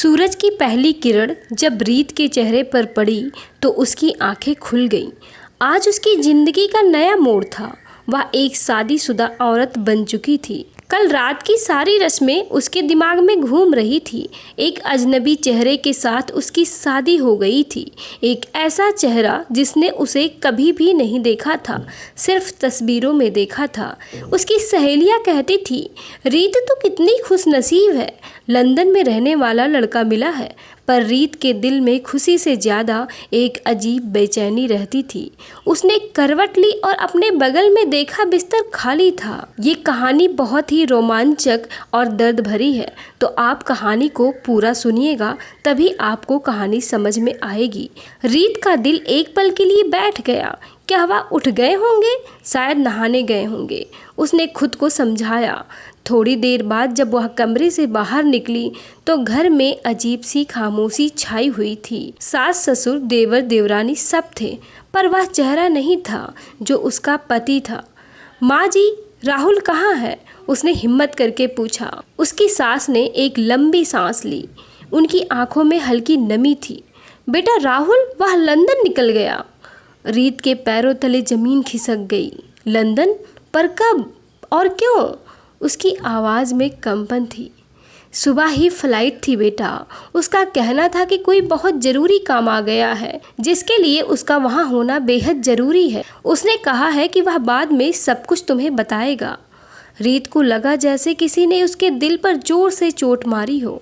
सूरज की पहली किरण जब रीत के चेहरे पर पड़ी तो उसकी आंखें खुल गईं। आज उसकी जिंदगी का नया मोड़ था। वह एक शादीशुदा औरत बन चुकी थी। कल रात की सारी रस्में उसके दिमाग में घूम रही थी। एक अजनबी चेहरे के साथ उसकी शादी हो गई थी। एक ऐसा चेहरा जिसने उसे कभी भी नहीं देखा था, सिर्फ तस्वीरों में देखा था। उसकी सहेलियां कहती थी, रीत तो कितनी खुशनसीब है, लंदन में रहने वाला लड़का मिला है। पर रीत के दिल में खुशी से ज़्यादा एक अजीब बेचैनी रहती थी। उसने करवट ली और अपने बगल में देखा बिस्तर खाली था। ये कहानी बहुत ही रोमांचक और दर्द भरी है, तो आप कहानी को पूरा सुनिएगा, तभी आपको कहानी समझ में आएगी। रीत का दिल एक पल के लिए बैठ गया। क्या वह उठ गए होंगे? शायद नहाने गए होंगे, उसने खुद को समझाया। थोड़ी देर बाद जब वह कमरे से बाहर निकली तो घर में अजीब सी खामोशी छाई हुई थी। सास ससुर देवर देवरानी सब थे, पर वह चेहरा नहीं था जो उसका पति था। माँ जी, राहुल कहाँ है? उसने हिम्मत करके पूछा। उसकी सास ने एक लंबी सांस ली। उनकी आंखों में हल्की नमी थी। बेटा राहुल, वह लंदन निकल गया। रीत के पैरों तले जमीन खिसक गई। लंदन? पर कब और क्यों? उसकी आवाज़ में कंपन थी। सुबह ही फ्लाइट थी बेटा। उसका कहना था कि कोई बहुत ज़रूरी काम आ गया है जिसके लिए उसका वहाँ होना बेहद ज़रूरी है। उसने कहा है कि वह बाद में सब कुछ तुम्हें बताएगा। रीत को लगा जैसे किसी ने उसके दिल पर जोर से चोट मारी हो।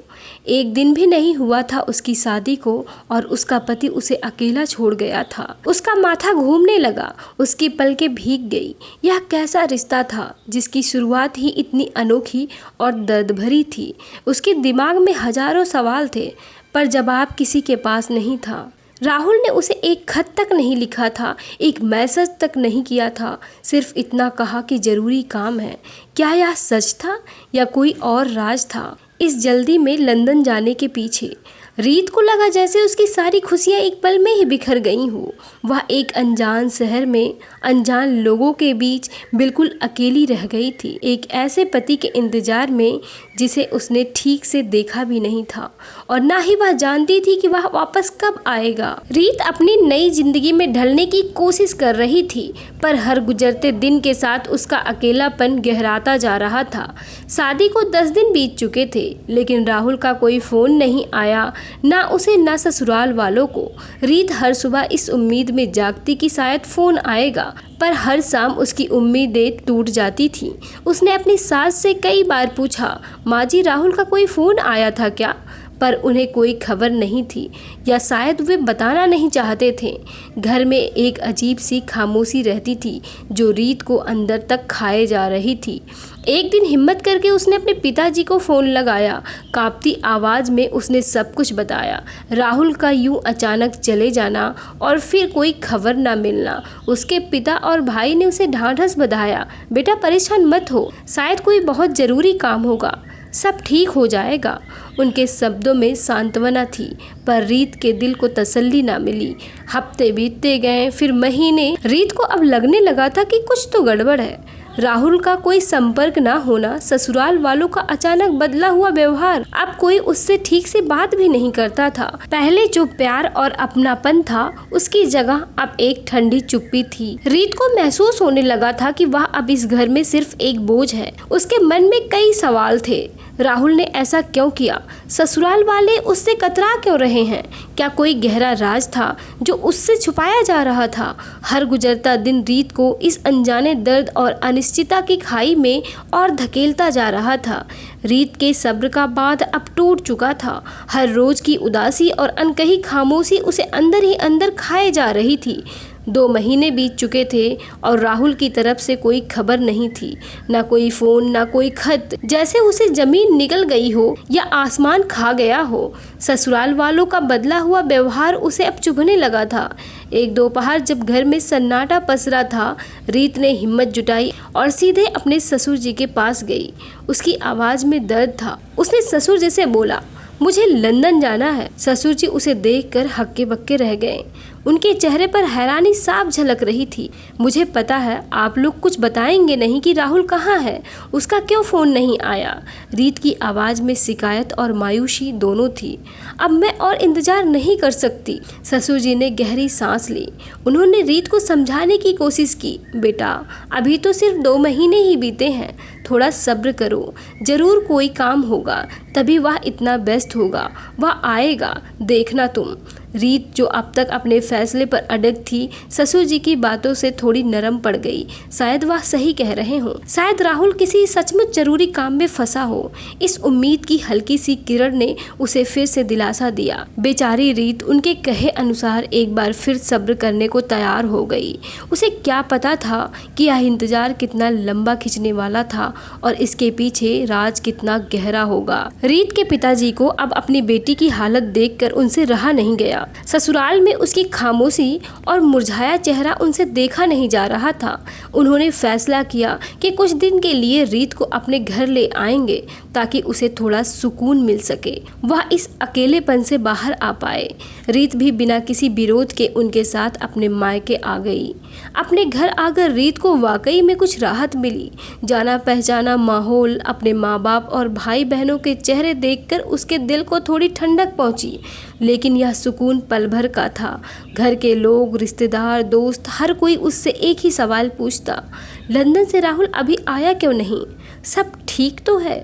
एक दिन भी नहीं हुआ था उसकी शादी को और उसका पति उसे अकेला छोड़ गया था। उसका माथा घूमने लगा, उसकी पलकें भीग गई। यह कैसा रिश्ता था जिसकी शुरुआत ही इतनी अनोखी और दर्द भरी थी? उसके दिमाग में हजारों सवाल थे, पर जवाब किसी के पास नहीं था। राहुल ने उसे एक खत तक नहीं लिखा था, एक मैसेज तक नहीं किया था। सिर्फ इतना कहा कि ज़रूरी काम है। क्या यह सच था या कोई और राज था इस जल्दी में लंदन जाने के पीछे? रीत को लगा जैसे उसकी सारी खुशियाँ एक पल में ही बिखर गई हो। वह एक अनजान शहर में अनजान लोगों के बीच बिल्कुल अकेली रह गई थी, एक ऐसे पति के इंतजार में जिसे उसने ठीक से देखा भी नहीं था और ना ही वह जानती थी कि वह वापस कब आएगा। रीत अपनी नई जिंदगी में ढलने की कोशिश कर रही थी, पर हर गुजरते दिन के साथ उसका अकेलापन गहराता जा रहा था। शादी को 10 दिन बीत चुके थे, लेकिन राहुल का कोई फ़ोन नहीं आया, ना उसे ना ससुराल वालों को। रीत हर सुबह इस उम्मीद में जागती कि शायद फ़ोन आएगा, पर हर शाम उसकी उम्मीदें टूट जाती थीं। उसने अपनी सास से कई बार पूछा, माँ जी, राहुल का कोई फ़ोन आया था क्या? पर उन्हें कोई खबर नहीं थी, या शायद वे बताना नहीं चाहते थे। घर में एक अजीब सी खामोशी रहती थी जो रीत को अंदर तक खाए जा रही थी। एक दिन हिम्मत करके उसने अपने पिताजी को फ़ोन लगाया। कांपती आवाज़ में उसने सब कुछ बताया। राहुल का यूं अचानक चले जाना और फिर कोई खबर ना मिलना। उसके पिता और भाई ने उसे ढांढस बंधाया, बेटा परेशान मत हो, शायद कोई बहुत ज़रूरी काम होगा, सब ठीक हो जाएगा। उनके शब्दों में सांत्वना थी, पर रीत के दिल को तसल्ली ना मिली। हफ्ते बीतते गए, फिर महीने। रीत को अब लगने लगा था कि कुछ तो गड़बड़ है। राहुल का कोई संपर्क ना होना, ससुराल वालों का अचानक बदला हुआ व्यवहार, अब कोई उससे ठीक से बात भी नहीं करता था। पहले जो प्यार और अपनापन था, उसकी जगह अब एक ठंडी चुप्पी थी। रीत को महसूस होने लगा था कि वह अब इस घर में सिर्फ एक बोझ है। उसके मन में कई सवाल थे। राहुल ने ऐसा क्यों किया? ससुराल वाले उससे कतरा क्यों रहे हैं? क्या कोई गहरा राज था जो उससे छुपाया जा रहा था? हर गुजरता दिन रीत को इस अनजाने दर्द और अनिश्चितता की खाई में और धकेलता जा रहा था। रीत के सब्र का बांध अब टूट चुका था। हर रोज की उदासी और अनकही खामोशी उसे अंदर ही अंदर खाए जा रही थी। 2 महीने बीत चुके थे और राहुल की तरफ से कोई खबर नहीं थी, ना कोई फ़ोन, ना कोई खत, जैसे उसे ज़मीन निगल गई हो या आसमान खा गया हो। ससुराल वालों का बदला हुआ व्यवहार उसे अब चुभने लगा था। एक दोपहर जब घर में सन्नाटा पसरा था, रीत ने हिम्मत जुटाई और सीधे अपने ससुर जी के पास गई। उसकी आवाज़ में दर्द था। उसने ससुर जी से बोला, मुझे लंदन जाना है। ससुर जी उसे देखकर हक्के बक्के रह गए। उनके चेहरे पर हैरानी साफ झलक रही थी। मुझे पता है आप लोग कुछ बताएंगे नहीं कि राहुल कहाँ है, उसका क्यों फ़ोन नहीं आया। रीत की आवाज़ में शिकायत और मायूसी दोनों थी। अब मैं और इंतज़ार नहीं कर सकती। ससुर जी ने गहरी सांस ली। उन्होंने रीत को समझाने की कोशिश की, बेटा अभी तो सिर्फ 2 महीने ही बीते हैं, थोड़ा सब्र करो, ज़रूर कोई काम होगा, तभी वह इतना व्यस्त होगा, वह आएगा, देखना तुम। रीत जो अब तक अपने फैसले पर अड़ग थी, ससुर जी की बातों से थोड़ी नरम पड़ गई। शायद वह सही कह रहे हों, शायद राहुल किसी सचमुच जरूरी काम में फंसा हो। इस उम्मीद की हल्की सी किरण ने उसे फिर से दिलासा दिया। बेचारी रीत उनके कहे अनुसार एक बार फिर सब्र करने को तैयार हो गई। उसे क्या पता था कि यह इंतजार कितना लंबा खिंचने वाला था और इसके पीछे राज कितना गहरा होगा। रीत के पिताजी को अब अपनी बेटी की हालत देखकर उनसे रहा नहीं गया। ससुराल में उसकी खामोशी और मुरझाया चेहरा उनसे देखा नहीं जा रहा था। उन्होंने फैसला किया कि कुछ दिन के लिए रीत को अपने घर ले आएंगे ताकि उसे थोड़ा सुकून मिल सके, वह इस अकेलेपन से बाहर आ पाए। रीत भी बिना किसी विरोध के उनके साथ अपने मायके आ गई। अपने घर आकर रीत को वाकई में कुछ राहत मिली। जाना पहचाना माहौल, अपने माँ बाप और भाई बहनों के चेहरे देखकर उसके दिल को थोड़ी ठंडक पहुंची। लेकिन यह सुकून पल भर का था। घर के लोग, रिश्तेदार, दोस्त, हर कोई उससे एक ही सवाल पूछता, लंदन से राहुल अभी आया क्यों नहीं, सब ठीक तो है।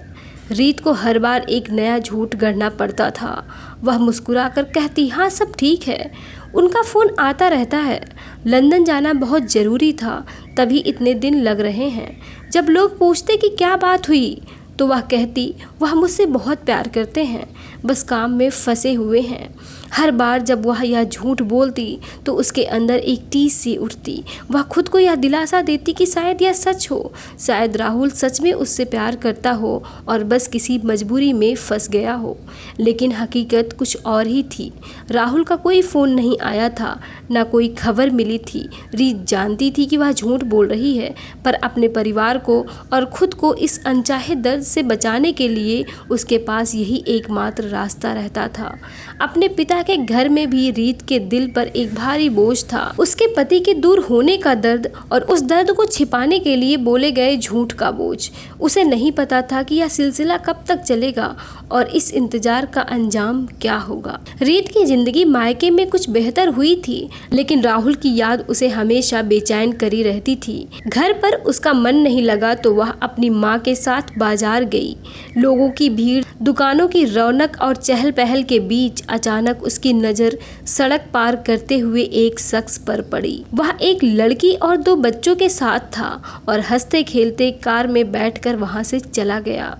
रीत को हर बार एक नया झूठ गढ़ना पड़ता था। वह मुस्कुराकर कहती, हाँ सब ठीक है, उनका फ़ोन आता रहता है, लंदन जाना बहुत ज़रूरी था, तभी इतने दिन लग रहे हैं। जब लोग पूछते कि क्या बात हुई तो वह कहती, वह मुझसे बहुत प्यार करते हैं, बस काम में फंसे हुए हैं। हर बार जब वह यह झूठ बोलती तो उसके अंदर एक टीस सी उठती। वह खुद को यह दिलासा देती कि शायद यह सच हो, शायद राहुल सच में उससे प्यार करता हो और बस किसी मजबूरी में फंस गया हो। लेकिन हकीकत कुछ और ही थी। राहुल का कोई फ़ोन नहीं आया था, ना कोई खबर मिली थी। रीत जानती थी कि वह झूठ बोल रही है, पर अपने परिवार को और खुद को इस अनचाहे दर्द से बचाने के लिए उसके पास यही एकमात्र रास्ता रहता था। अपने पिता के घर में भी रीत के दिल पर एक भारी बोझ था। उसके पति के दूर होने का दर्द और उस दर्द को छिपाने के लिए बोले गए झूठ का बोझ। उसे नहीं पता था कि यह सिलसिला कब तक चलेगा और इस इंतजार का अंजाम क्या होगा। रीत की जिंदगी मायके में कुछ बेहतर हुई थी, लेकिन राहुल की याद उसे हमेशा बेचैन करी रहती थी। घर पर उसका मन नहीं लगा तो वह अपनी माँ के साथ बाजार गई। लोगों की भीड़, दुकानों की रौनक और चहल पहल के बीच अचानक उसकी नज़र सड़क पार करते हुए एक शख्स पर पड़ी। वह एक लड़की और 2 बच्चों के साथ था और हंसते खेलते कार में बैठकर वहां से चला गया।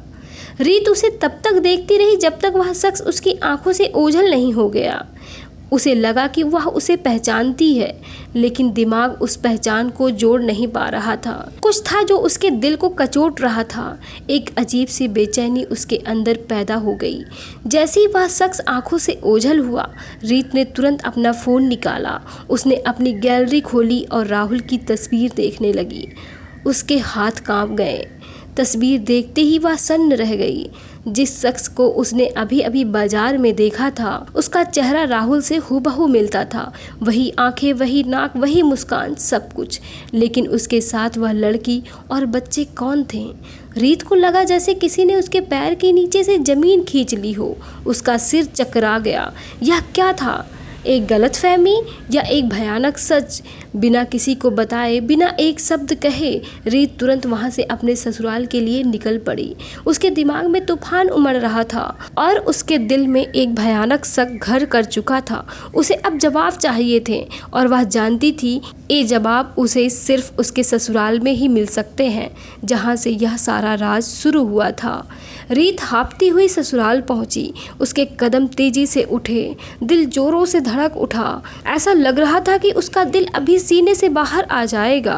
रीत उसे तब तक देखती रही जब तक वह शख्स उसकी आंखों से ओझल नहीं हो गया। उसे लगा कि वह उसे पहचानती है, लेकिन दिमाग उस पहचान को जोड़ नहीं पा रहा था। कुछ था जो उसके दिल को कचोट रहा था। एक अजीब सी बेचैनी उसके अंदर पैदा हो गई। जैसे ही वह शख्स आंखों से ओझल हुआ, रीत ने तुरंत अपना फ़ोन निकाला। उसने अपनी गैलरी खोली और राहुल की तस्वीर देखने लगी। उसके हाथ कांप गए। तस्वीर देखते ही वह सन्न रह गई। जिस शख्स को उसने अभी अभी बाजार में देखा था, उसका चेहरा राहुल से हूबहू मिलता था। वही आंखें, वही नाक, वही मुस्कान, सब कुछ। लेकिन उसके साथ वह लड़की और बच्चे कौन थे? रीत को लगा जैसे किसी ने उसके पैर के नीचे से जमीन खींच ली हो। उसका सिर चकरा गया। यह क्या था? एक गलतफहमी या एक भयानक सच? बिना किसी को बताए, बिना एक शब्द कहे, रीत तुरंत वहां से अपने ससुराल के लिए निकल पड़ी। उसके दिमाग में तूफान उमड़ रहा था और उसके दिल में एक भयानक शक घर कर चुका था। उसे अब जवाब चाहिए थे और वह जानती थी ये जवाब उसे सिर्फ उसके ससुराल में ही मिल सकते हैं, जहां से यह सारा राज शुरू हुआ था। रीत हाँफती हुई ससुराल पहुंची। उसके कदम तेजी से उठे, दिल जोरों से धड़क उठा। ऐसा लग रहा था कि उसका दिल अभी सीने से बाहर आ जाएगा।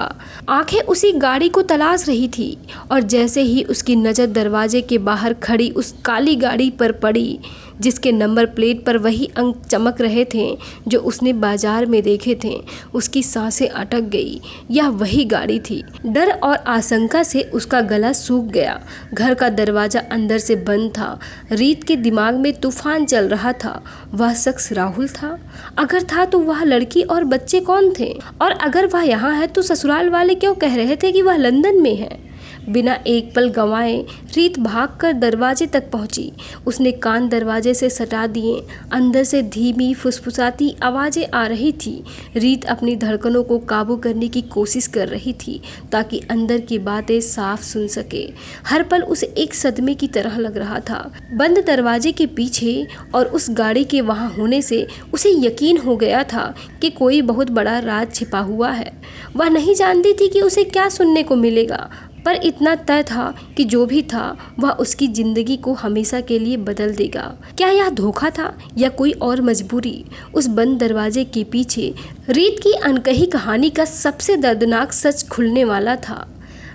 आंखें उसी गाड़ी को तलाश रही थी और जैसे ही उसकी नज़र दरवाजे के बाहर खड़ी उस काली गाड़ी पर पड़ी, जिसके नंबर प्लेट पर वही अंक चमक रहे थे जो उसने बाजार में देखे थे। उसकी सांसें अटक गई। यह वही गाड़ी थी। डर और आशंका से उसका गला सूख गया। घर का दरवाजा अंदर से बंद था। रीत के दिमाग में तूफान चल रहा था। वह शख्स राहुल था? अगर था तो वह लड़की और बच्चे कौन थे? और अगर वह यहाँ है तो ससुराल वाले क्यों कह रहे थे कि वह लंदन में है? बिना एक पल गंवाए रीत भागकर दरवाजे तक पहुंची। उसने कान दरवाजे से सटा दिए। अंदर से धीमी फुसफुसाती आवाज़ें आ रही थी। रीत अपनी धड़कनों को काबू करने की कोशिश कर रही थी ताकि अंदर की बातें साफ सुन सके। हर पल उसे एक सदमे की तरह लग रहा था। बंद दरवाजे के पीछे और उस गाड़ी के वहाँ होने से उसे यकीन हो गया था कि कोई बहुत बड़ा राज छिपा हुआ है। वह नहीं जानती थी कि उसे क्या सुनने को मिलेगा, पर इतना तय था कि जो भी था वह उसकी जिंदगी को हमेशा के लिए बदल देगा। क्या यह धोखा था या कोई और मजबूरी? उस बंद दरवाजे के पीछे रीत की अनकही कहानी का सबसे दर्दनाक सच खुलने वाला था।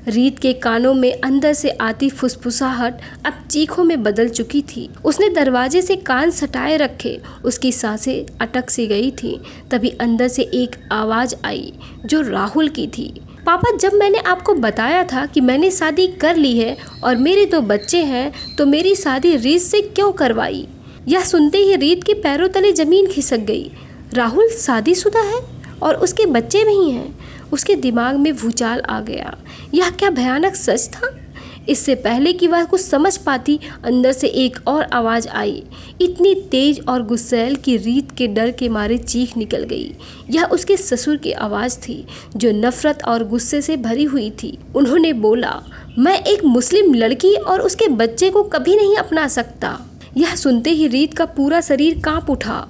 रीत के कानों में अंदर से आती फुसफुसाहट अब चीखों में बदल चुकी थी। उसने दरवाजे से कान सटाए रखे। उसकी सांसें अटक सी गई थी। तभी अंदर से एक आवाज़ आई जो राहुल की थी। पापा, जब मैंने आपको बताया था कि मैंने शादी कर ली है और मेरे 2 बच्चे हैं, तो मेरी शादी रीत से क्यों करवाई? यह सुनते ही रीत के पैरों तले जमीन खिसक गई। राहुल शादीशुदा है और उसके बच्चे भी हैं। उसके दिमाग में भूचाल आ गया। यह क्या भयानक सच था? इससे पहले कि वह कुछ समझ पाती, अंदर से एक और आवाज़ आई, इतनी तेज और गुस्सैल कि रीत के डर के मारे चीख निकल गई। यह उसके ससुर की आवाज़ थी जो नफरत और गुस्से से भरी हुई थी। उन्होंने बोला, मैं एक मुस्लिम लड़की और उसके बच्चे को कभी नहीं अपना सकता। यह सुनते ही रीत का पूरा शरीर कांप उठा।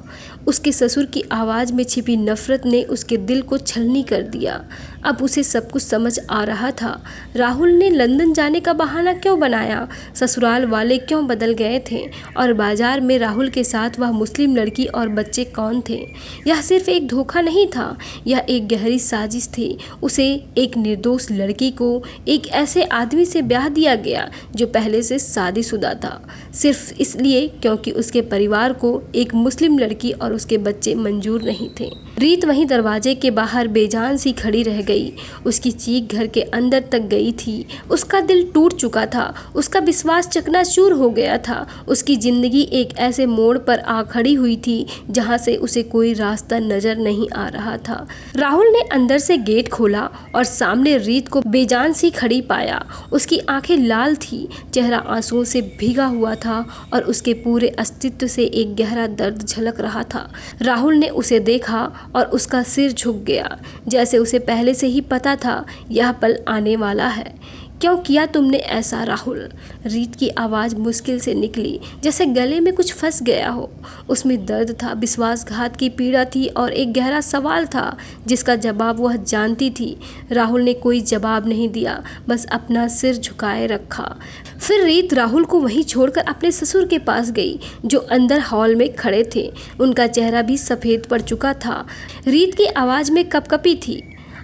उसके ससुर की आवाज़ में छिपी नफरत ने उसके दिल को छलनी कर दिया। अब उसे सब कुछ समझ आ रहा था। राहुल ने लंदन जाने का बहाना क्यों बनाया? ससुराल वाले क्यों बदल गए थे? और बाजार में राहुल के साथ वह मुस्लिम लड़की और बच्चे कौन थे? यह सिर्फ एक धोखा नहीं था, यह एक गहरी साजिश थी। उसे एक निर्दोष लड़की को एक ऐसे आदमी से ब्याह दिया गया जो पहले से शादीशुदा था, सिर्फ इसलिए क्योंकि उसके परिवार को एक मुस्लिम लड़की और उसके बच्चे मंजूर नहीं थे। रीत वहीं दरवाजे के बाहर बेजान सी खड़ी रह गई। उसकी चीख घर के अंदर तक गई थी। उसका दिल टूट चुका था। उसका विश्वास चकनाचूर हो गया था। उसकी जिंदगी एक ऐसे मोड़ पर आ खड़ी हुई थी जहां से उसे कोई रास्ता नजर नहीं आ रहा था। राहुल ने अंदर से गेट खोला और सामने रीत को बेजान सी खड़ी पाया। उसकी आंखें लाल थी, चेहरा आंसुओं से भीगा हुआ था और उसके पूरे अस्तित्व से एक गहरा दर्द झलक रहा था। राहुल ने उसे देखा और उसका सिर झुक गया, जैसे उसे पहले से ही पता था यह पल आने वाला है। क्यों किया तुमने ऐसा राहुल? रीत की आवाज़ मुश्किल से निकली, जैसे गले में कुछ फंस गया हो। उसमें दर्द था, विश्वासघात की पीड़ा थी और एक गहरा सवाल था जिसका जवाब वह जानती थी। राहुल ने कोई जवाब नहीं दिया, बस अपना सिर झुकाए रखा। फिर रीत राहुल को वहीं छोड़कर अपने ससुर के पास गई जो अंदर हॉल में खड़े थे। उनका चेहरा भी सफ़ेद पड़ चुका था। रीत की आवाज़ में कपकपी थी,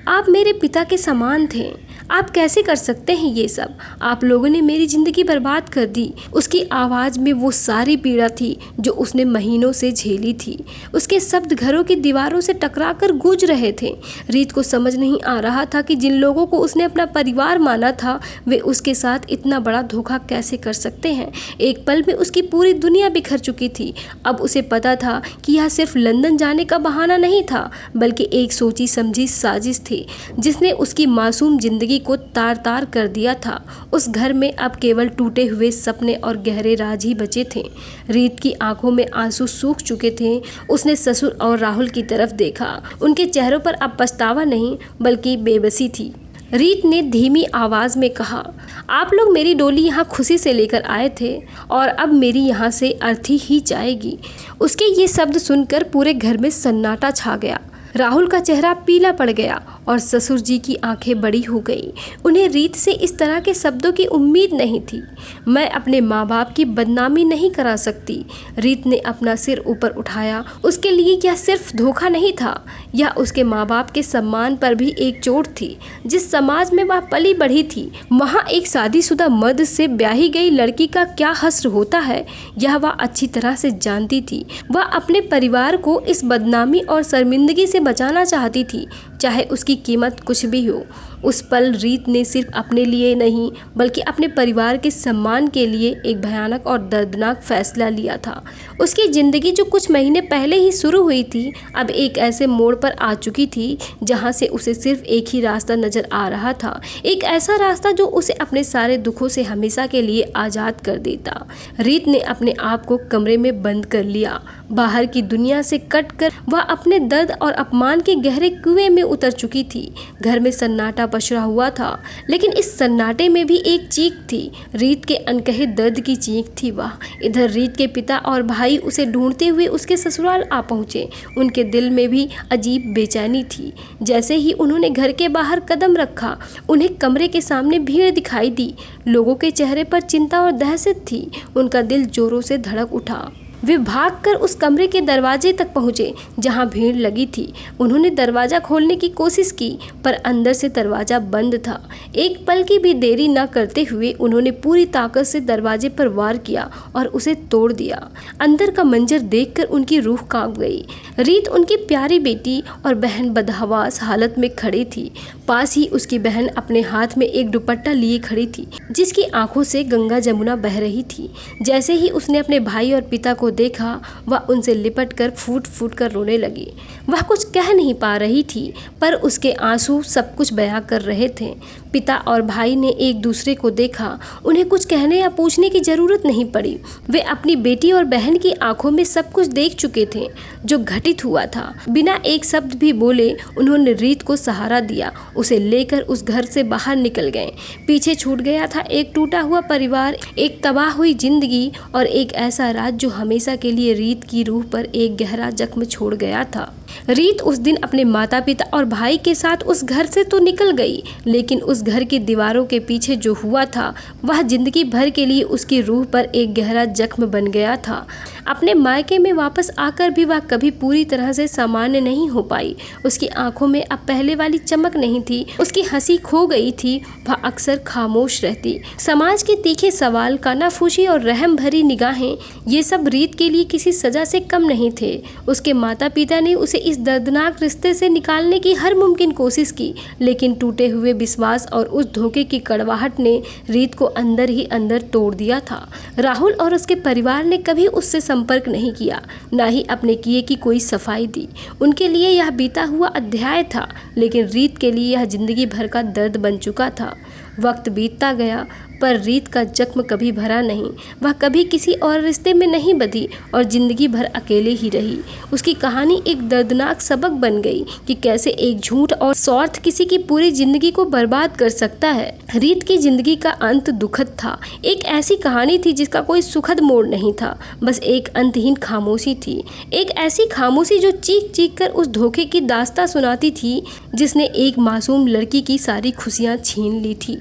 आप मेरे पिता के समान थे। आप कैसे कर सकते हैं ये सब? आप लोगों ने मेरी ज़िंदगी बर्बाद कर दी। उसकी आवाज़ में वो सारी पीड़ा थी जो उसने महीनों से झेली थी। उसके शब्द घरों की दीवारों से टकराकर गूंज रहे थे। रीत को समझ नहीं आ रहा था कि जिन लोगों को उसने अपना परिवार माना था वे उसके साथ इतना बड़ा धोखा कैसे कर सकते हैं। एक पल में उसकी पूरी दुनिया बिखर चुकी थी। अब उसे पता था कि यह सिर्फ लंदन जाने का बहाना नहीं था, बल्कि एक सोची समझी साजिश थी जिसने उसकी मासूम जिंदगी को तार तार कर दिया था। उस घर में अब केवल टूटे हुए सपने और गहरे राज ही बचे थे। रीत की आंखों में आंसू सूख चुके थे। उसने ससुर और राहुल की तरफ देखा। उनके चेहरों पर अब पछतावा नहीं बल्कि बेबसी थी। रीत ने धीमी आवाज़ में कहा, आप लोग मेरी डोली यहाँ खुशी से लेकर आए थे और अब मेरी यहाँ से अर्थी ही जाएगी। उसके ये शब्द सुनकर पूरे घर में सन्नाटा छा गया। राहुल का चेहरा पीला पड़ गया और ससुर जी की आंखें बड़ी हो गई। उन्हें रीत से इस तरह के शब्दों की उम्मीद नहीं थी। मैं अपने माँ बाप की बदनामी नहीं करा सकती। रीत ने अपना सिर ऊपर उठाया। उसके लिए यह सिर्फ धोखा नहीं था, यह उसके माँ बाप के सम्मान पर भी एक चोट थी। जिस समाज में वह पली बढ़ी थी, वहाँ एक शादीशुदा मर्द से ब्याही गई लड़की का क्या हश्र होता है, यह वह अच्छी तरह से जानती थी। वह अपने परिवार को इस बदनामी और शर्मिंदगी से बचाना चाहती थी, चाहे उसकी कीमत कुछ भी हो। उस पल रीत ने सिर्फ अपने लिए नहीं बल्कि अपने परिवार के सम्मान के लिए एक भयानक और दर्दनाक फैसला लिया था। उसकी ज़िंदगी जो कुछ महीने पहले ही शुरू हुई थी, अब एक ऐसे मोड़ पर आ चुकी थी जहां से उसे सिर्फ एक ही रास्ता नज़र आ रहा था। एक ऐसा रास्ता जो उसे अपने सारे दुखों से हमेशा के लिए आज़ाद कर देता। रीत ने अपने आप को कमरे में बंद कर लिया। बाहर की दुनिया से कटकर वह अपने दर्द और अपमान के गहरे कुएं में उतर चुकी थी। घर में सन्नाटा पसरा हुआ था, लेकिन इस सन्नाटे में भी एक चीख थी। रीत के अनकहे दर्द की चीख थी वह। इधर रीत के पिता और भाई उसे ढूंढते हुए उसके ससुराल आ पहुंचे। उनके दिल में भी अजीब बेचैनी थी। जैसे ही उन्होंने घर के बाहर कदम रखा, उन्हें कमरे के सामने भीड़ दिखाई दी। लोगों के चेहरे पर चिंता और दहशत थी। उनका दिल जोरों से धड़क उठा। वे भागकर उस कमरे के दरवाजे तक पहुंचे जहां भीड़ लगी थी। उन्होंने दरवाज़ा खोलने की कोशिश की, पर अंदर से दरवाज़ा बंद था। एक पल की भी देरी न करते हुए उन्होंने पूरी ताकत से दरवाजे पर वार किया और उसे तोड़ दिया। अंदर का मंजर देखकर उनकी रूह कांप गई। रीत उनकी प्यारी बेटी और बहन बदहवास हालत में खड़ी थी। पास ही उसकी बहन अपने हाथ में एक दुपट्टा लिए खड़ी थी, जिसकी आंखों से गंगा जमुना बह रही थी। जैसे ही उसने अपने भाई और पिता को देखा, वह उनसे लिपट कर फूट फूट कर रोने लगी। वह कुछ कह नहीं पा रही थी, पर उसके आंसू सब कुछ बयां कर रहे थे। पिता और भाई ने एक दूसरे को देखा। उन्हें कुछ कहने या पूछने की जरूरत नहीं पड़ी। वे अपनी बेटी और बहन की आंखों में सब कुछ देख चुके थे जो घटित हुआ था। बिना एक शब्द भी बोले उन्होंने रीत को सहारा दिया। उसे लेकर उस घर से बाहर निकल गए। पीछे छूट गया था एक टूटा हुआ परिवार, एक तबाह हुई जिंदगी और एक ऐसा राज जो हमेशा के लिए रीत की रूह पर एक गहरा जख्म छोड़ गया था। रीत उस दिन अपने माता पिता और भाई के साथ उस घर से तो निकल गई, लेकिन उस घर की दीवारों के पीछे जो हुआ था वह जिंदगी भर के लिए उसकी रूह पर एक गहरा जख्म बन गया था। अपने मायके में वापस आकर भी वह कभी पूरी तरह से सामान्य नहीं हो पाई। उसकी आंखों में अब पहले वाली चमक नहीं थी। उसकी हंसी खो गई थी। वह अक्सर खामोश रहती। समाज के तीखे सवाल, कानाफूसी और रहम भरी निगाहें, ये सब रीत के लिए किसी सजा से कम नहीं थे। उसके माता पिता ने उसे इस दर्दनाक रिश्ते से निकालने की हर मुमकिन कोशिश की, लेकिन टूटे हुए विश्वास और उस धोखे की कड़वाहट ने रीत को अंदर ही अंदर तोड़ दिया था। राहुल और उसके परिवार ने कभी उससे संपर्क नहीं किया, ना ही अपने किए की कोई सफाई दी। उनके लिए यह बीता हुआ अध्याय था, लेकिन रीत के लिए यह जिंदगी भर का दर्द बन चुका था। वक्त बीतता गया, पर रीत का जख्म कभी भरा नहीं। वह कभी किसी और रिश्ते में नहीं बंधी और जिंदगी भर अकेले ही रही। उसकी कहानी एक दर्दनाक सबक बन गई कि कैसे एक झूठ और स्वार्थ किसी की पूरी जिंदगी को बर्बाद कर सकता है। रीत की जिंदगी का अंत दुखद था। एक ऐसी कहानी थी जिसका कोई सुखद मोड़ नहीं था, बस एक अंतहीन खामोशी थी। एक ऐसी खामोशी जो चीख चीख कर उस धोखे की दास्तां सुनाती थी जिसने एक मासूम लड़की की सारी खुशियाँ छीन ली थी।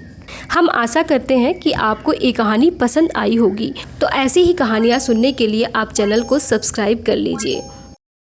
हम आशा करते हैं कि आपको ये कहानी पसंद आई होगी। तो ऐसी ही कहानियाँ सुनने के लिए आप चैनल को सब्सक्राइब कर लीजिए।